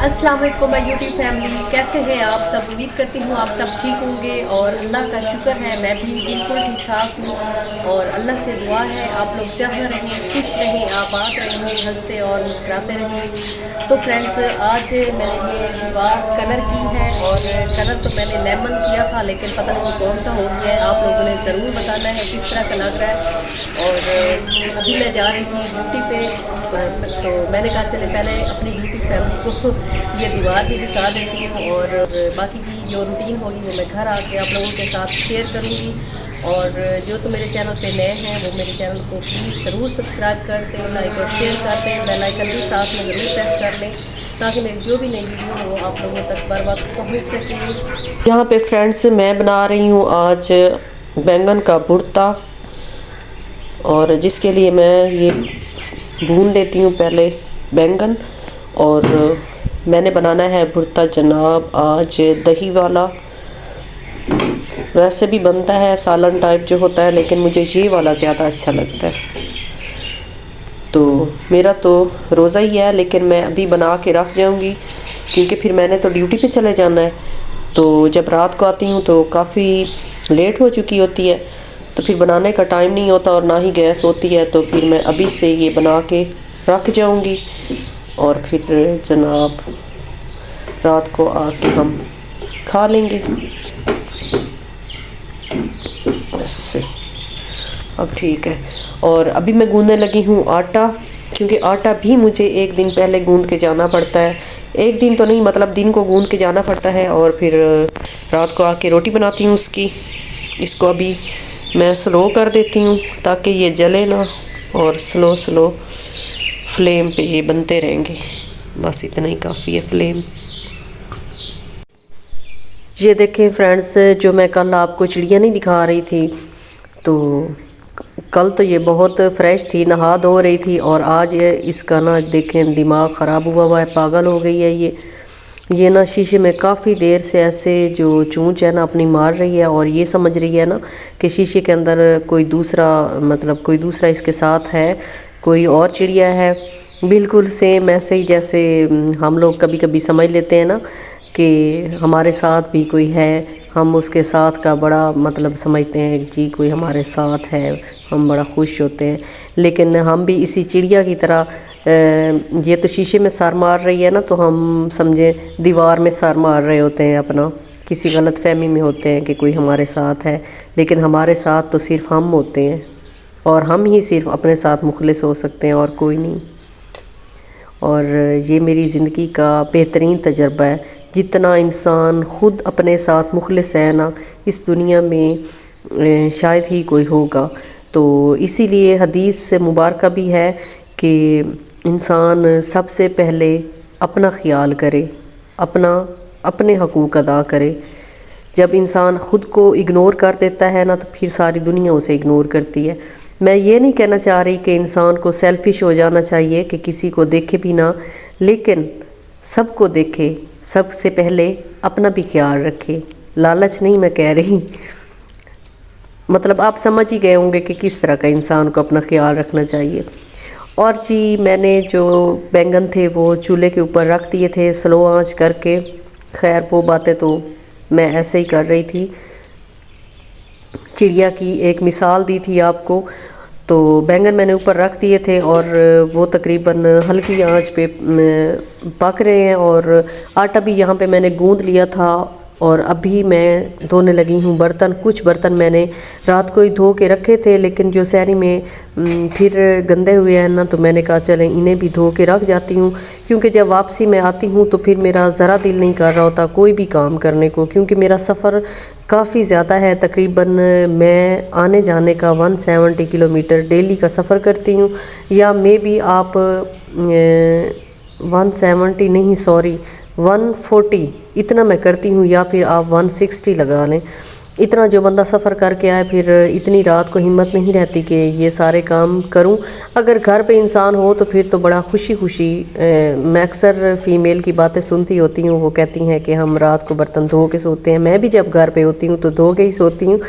अस्सलाम वालेकुम my YouTube family, कैसे हैं आप सब। उम्मीद करती हूँ आप सब ठीक होंगे और अल्लाह का शुक्र है मैं भी बिल्कुल ठीक ठाक हूँ। और अल्लाह से दुआ है आप लोग जहाँ रहें खुश रहें, आबाद रहें, हंसते और मुस्कुराते रहें। तो फ्रेंड्स, आज मैंने ये दीवार कलर की है और कलर तो मैंने लेमन किया था, लेकिन पता नहीं कौन सा हो गया है। आप लोगों ने ज़रूर बताना है किस तरह का लग रहा है। और अभी मैं जा रही थी ड्यूटी पे, तो मैंने कहा चले पहले अपनी यूट्यूब फैमिली को ये दीवार भी दिखा देती हूँ और बाकी की जो रूटीन होगी वो मैं घर आके आप लोगों के साथ शेयर करूँगी। और जो तो मेरे चैनल पे नए हैं वो मेरे चैनल को प्लीज़ ज़रूर सब्सक्राइब करते हैं, लाइक और शेयर करते हैं, बेल आइकन भी साथ में ज़रूर प्रेस कर लें ताकि मेरी जो भी नई वीडियो है वो आप लोगों तक बर वक्त पहुँच सके। यहाँ पे फ्रेंड्स मैं बना रही हूँ आज बैंगन का भुर्ता, और जिसके लिए मैं ये भून लेती हूँ पहले बैंगन। और मैंने बनाना है भुर्ता जनाब आज दही वाला। वैसे भी बनता है सालन टाइप जो होता है, लेकिन मुझे ये वाला ज़्यादा अच्छा लगता है। तो मेरा तो रोज़ा ही है, लेकिन मैं अभी बना के रख जाऊंगी क्योंकि फिर मैंने तो ड्यूटी पे चले जाना है। तो जब रात को आती हूँ तो काफ़ी लेट हो चुकी होती है, तो फिर बनाने का टाइम नहीं होता और ना ही गैस होती है। तो फिर मैं अभी से ये बना के रख जाऊंगी और फिर जनाब रात को आके हम खा लेंगे। ऐसे अब ठीक है। और अभी मैं गूंदने लगी हूँ आटा, क्योंकि आटा भी मुझे एक दिन पहले गूंद के जाना पड़ता है। एक दिन तो नहीं, मतलब दिन को गूंद के जाना पड़ता है और फिर रात को आके रोटी बनाती हूँ उसकी। इसको अभी मैं स्लो कर देती हूँ ताकि ये जले ना, और स्लो स्लो फ्लेम पे ये बनते रहेंगे। बस इतना ही काफ़ी है फ्लेम। ये देखें फ्रेंड्स, जो मैं कल आपको चिड़िया नहीं दिखा रही थी, तो कल तो ये बहुत फ्रेश थी, नहा धो रही थी, और आज ये इसका ना देखें दिमाग ख़राब हुआ है, पागल हो गई है ये ना शीशे में काफ़ी देर से ऐसे जो चूंच है ना अपनी मार रही है, और ये समझ रही है ना कि शीशे के अंदर कोई दूसरा, मतलब कोई दूसरा इसके साथ है, कोई और चिड़िया है। बिल्कुल सेम ऐसे ही जैसे हम लोग कभी कभी समझ लेते हैं ना कि हमारे साथ भी कोई है, हम उसके साथ का बड़ा मतलब समझते हैं जी कोई हमारे साथ है, हम बड़ा खुश होते हैं। लेकिन हम भी इसी चिड़िया की तरह, ये तो शीशे में सर मार रही है ना, तो हम समझें दीवार में सर मार रहे होते हैं अपना, किसी गलत फहमी में होते हैं कि कोई हमारे साथ है। लेकिन हमारे साथ तो सिर्फ हम होते हैं, और हम ही सिर्फ अपने साथ मुखलिस हो सकते हैं और कोई नहीं। और ये मेरी ज़िंदगी का बेहतरीन तजर्बा है। जितना इंसान ख़ुद अपने साथ मुखलिस है ना, इस दुनिया में शायद ही कोई होगा। तो इसीलिए हदीस मुबारक भी है कि इंसान सबसे पहले अपना ख़्याल करे, अपने हकूक़ अदा करे। जब इंसान ख़ुद को इग्नोर कर देता है ना, तो फिर सारी दुनिया उसे इग्नोर करती है। मैं ये नहीं कहना चाह रही कि इंसान को सेल्फिश हो जाना चाहिए कि किसी को देखे भी ना, लेकिन सबको देखे, सबसे पहले अपना भी ख्याल रखे। लालच नहीं मैं कह रही, मतलब आप समझ ही गए होंगे कि किस तरह का इंसान को अपना ख्याल रखना चाहिए। और जी, मैंने जो बैंगन थे वो चूल्हे के ऊपर रख दिए थे स्लो आंच करके। खैर वो बातें तो मैं ऐसे ही कर रही थी, चिड़िया की एक मिसाल दी थी आपको। तो बैंगन मैंने ऊपर रख दिए थे और वो तकरीबन हल्की आंच पे पक रहे हैं, और आटा भी यहाँ पे मैंने गूंद लिया था। और अभी मैं धोने लगी हूँ बर्तन। कुछ बर्तन मैंने रात को ही धो के रखे थे, लेकिन जो शहरी में फिर गंदे हुए हैं ना, तो मैंने कहा चलें इन्हें भी धो के रख जाती हूँ, क्योंकि जब वापसी में आती हूँ तो फिर मेरा ज़रा दिल नहीं कर रहा होता कोई भी काम करने को, क्योंकि मेरा सफ़र काफ़ी ज़्यादा है। तकरीबन मैं आने जाने का 170 किलोमीटर डेली का सफ़र करती हूँ, या मे बी आप 170 नहीं, सॉरी 140 इतना मैं करती हूँ, या फिर आप 160 लगा लें। इतना जो बंदा सफ़र करके आए, फिर इतनी रात को हिम्मत नहीं रहती कि ये सारे काम करूं। अगर घर पे इंसान हो तो फिर तो बड़ा खुशी खुशी, मैं अक्सर फ़ीमेल की बातें सुनती होती हूँ, वो कहती हैं कि हम रात को बर्तन धो के सोते हैं। मैं भी जब घर पे होती हूँ तो धो के ही सोती हूँ,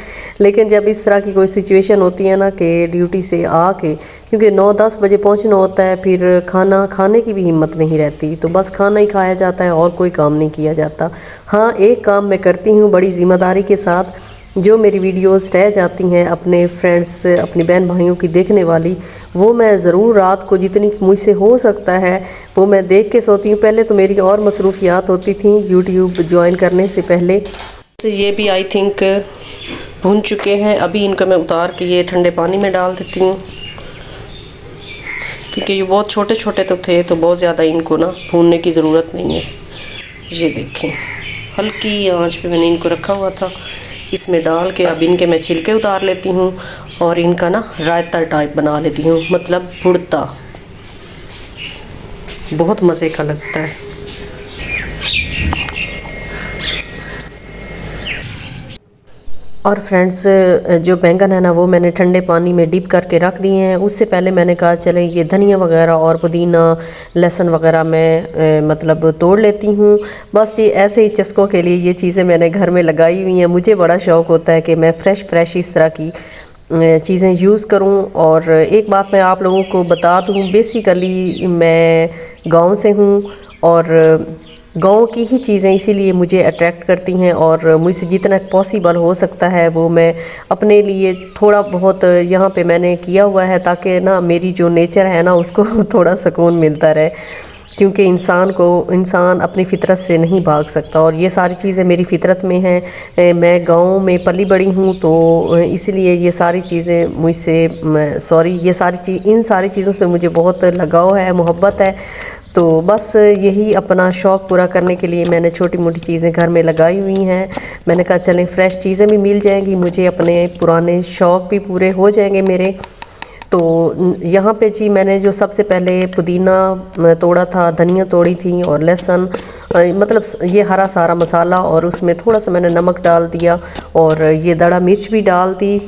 लेकिन जब इस तरह की कोई सिचुएशन होती है ना कि ड्यूटी से आके क्योंकि 9-10 बजे पहुंचना होता है, फिर खाना खाने की भी हिम्मत नहीं रहती, तो बस खाना ही खाया जाता है और कोई काम नहीं किया जाता। हाँ, एक काम मैं करती हूँ बड़ी ज़िम्मेदारी के साथ, जो मेरी वीडियोस रह जाती हैं अपने फ्रेंड्स अपनी बहन भाइयों की देखने वाली, वो मैं ज़रूर रात को जितनी मुझसे हो सकता है वो मैं देख के सोती हूँ। पहले तो मेरी और मसरूफियात होती थी यूट्यूब ज्वाइन करने से पहले। ये भी आई थिंक भून चुके हैं। अभी इनको मैं उतार के ये ठंडे पानी में डाल देती हूँ, क्योंकि ये बहुत छोटे छोटे तो थे, तो बहुत ज़्यादा इनको ना भूनने की ज़रूरत नहीं है। ये देखें, हल्की आंच पे मैंने इनको रखा हुआ था। इसमें डाल के अब इनके मैं छिलके उतार लेती हूँ और इनका ना रायता टाइप बना लेती हूँ, मतलब भुर्ता। बहुत मज़े का लगता है। और फ्रेंड्स, जो बैंगन है ना वो मैंने ठंडे पानी में डिप करके रख दिए हैं। उससे पहले मैंने कहा चले ये धनिया वगैरह और पुदीना लहसुन वगैरह मैं मतलब तोड़ लेती हूँ। बस ये ऐसे ही चस्कों के लिए ये चीज़ें मैंने घर में लगाई हुई हैं। मुझे बड़ा शौक़ होता है कि मैं फ्रेश इस तरह की चीज़ें यूज़ करूं। और एक बात मैं आप लोगों को बता दूं, बेसिकली मैं गांव से हूं और गांव की ही चीज़ें इसीलिए मुझे अट्रैक्ट करती हैं, और मुझसे जितना पॉसिबल हो सकता है वो मैं अपने लिए थोड़ा बहुत यहाँ पे मैंने किया हुआ है, ताकि ना मेरी जो नेचर है ना उसको थोड़ा सुकून मिलता रहे। क्योंकि इंसान अपनी फ़ितरत से नहीं भाग सकता, और ये सारी चीज़ें मेरी फ़ितरत में हैं। मैं गांव में पली बड़ी हूँ, तो इसलिए ये सारी चीज़ें मुझसे इन सारी चीज़ों से मुझे बहुत लगाव है, मोहब्बत है। तो बस यही अपना शौक़ पूरा करने के लिए मैंने छोटी मोटी चीज़ें घर में लगाई हुई हैं। मैंने कहा चलें फ्रेश चीज़ें भी मिल जाएंगी, मुझे अपने पुराने शौक़ भी पूरे हो जाएंगे मेरे। तो यहाँ पे जी मैंने जो सबसे पहले पुदीना तोड़ा था, धनिया तोड़ी थी और लहसुन, मतलब ये हरा सारा मसाला, और उसमें थोड़ा सा मैंने नमक डाल दिया और ये दड़ा मिर्च भी डाल दी।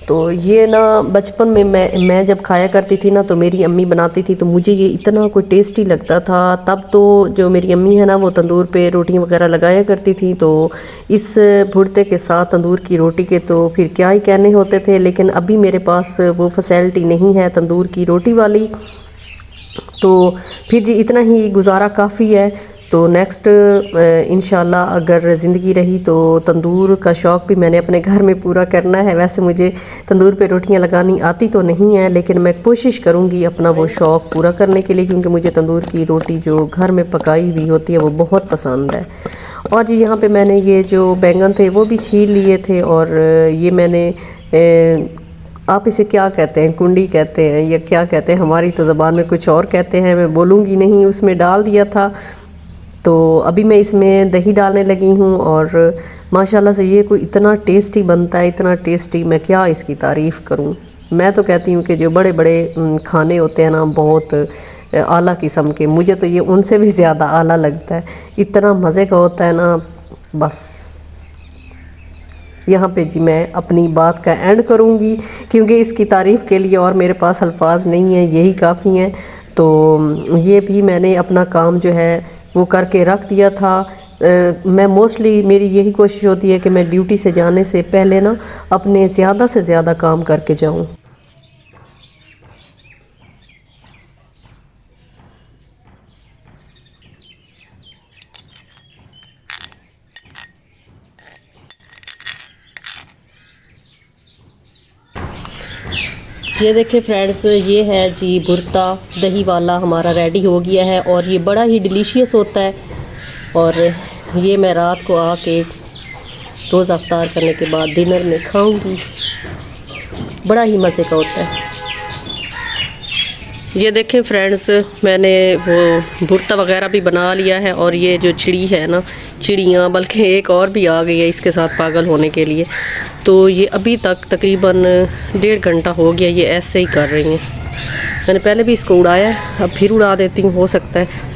तो ये ना बचपन में मैं जब खाया करती थी ना, तो मेरी अम्मी बनाती थी, तो मुझे ये इतना कोई टेस्टी लगता था। तब तो जो मेरी अम्मी है ना वो तंदूर पे रोटियां वगैरह लगाया करती थी, तो इस भुर्ते के साथ तंदूर की रोटी के तो फिर क्या ही कहने होते थे। लेकिन अभी मेरे पास वो फैसिलिटी नहीं है तंदूर की रोटी वाली, तो फिर जी इतना ही गुजारा काफ़ी है। तो नेक्स्ट इंशाल्लाह अगर ज़िंदगी रही तो तंदूर का शौक़ भी मैंने अपने घर में पूरा करना है। वैसे मुझे तंदूर पे रोटियां लगानी आती तो नहीं है, लेकिन मैं कोशिश करूँगी अपना वो शौक़ पूरा करने के लिए, क्योंकि मुझे तंदूर की रोटी जो घर में पकाई हुई होती है वो बहुत पसंद है। और जी यहाँ पे मैंने ये जो बैंगन थे वो भी छील लिए थे, और ये मैंने आप इसे क्या कहते हैं, कुंडी कहते हैं या क्या कहते हैं, हमारी तो ज़बान में कुछ और कहते हैं, मैं बोलूँगी नहीं, उसमें डाल दिया था। तो अभी मैं इसमें दही डालने लगी हूँ, और माशाल्लाह से ये कोई इतना टेस्टी बनता है, इतना टेस्टी, मैं क्या इसकी तारीफ़ करूँ। मैं तो कहती हूँ कि जो बड़े बड़े खाने होते हैं ना बहुत आला किस्म के, मुझे तो ये उनसे भी ज़्यादा आला लगता है, इतना मज़े का होता है ना। बस यहाँ पे जी मैं अपनी बात का एंड करूँगी, क्योंकि इसकी तारीफ़ के लिए और मेरे पास अल्फाज नहीं हैं, यही काफ़ी हैं। तो ये भी मैंने अपना काम जो है वो करके रख दिया था। मैं मोस्टली मेरी यही कोशिश होती है कि मैं ड्यूटी से जाने से पहले ना अपने ज़्यादा से ज़्यादा काम करके जाऊँ। ये देखिए फ्रेंड्स, ये है जी भुर्ता दही वाला हमारा रेडी हो गया है, और ये बड़ा ही डिलीशियस होता है। और ये मैं रात को आके रोज़ा अफ्तार करने के बाद डिनर में खाऊंगी, बड़ा ही मज़े का होता है। ये देखें फ्रेंड्स, मैंने वो भुर्ता वगैरह भी बना लिया है, और ये जो चिड़ी है ना, चिड़ियाँ बल्कि एक और भी आ गई है इसके साथ पागल होने के लिए। तो ये अभी तक तकरीबन 1.5 घंटा हो गया ये ऐसे ही कर रही हैं। मैंने पहले भी इसको उड़ाया है, अब फिर उड़ा देती हूँ, हो सकता है।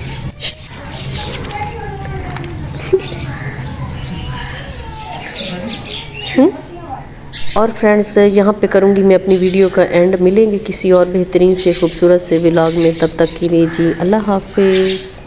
और फ्रेंड्स, यहाँ पे करूँगी मैं अपनी वीडियो का एंड। मिलेंगे किसी और बेहतरीन से खूबसूरत से व्लॉग में, तब तक के लिए जी अल्लाह हाफिज़।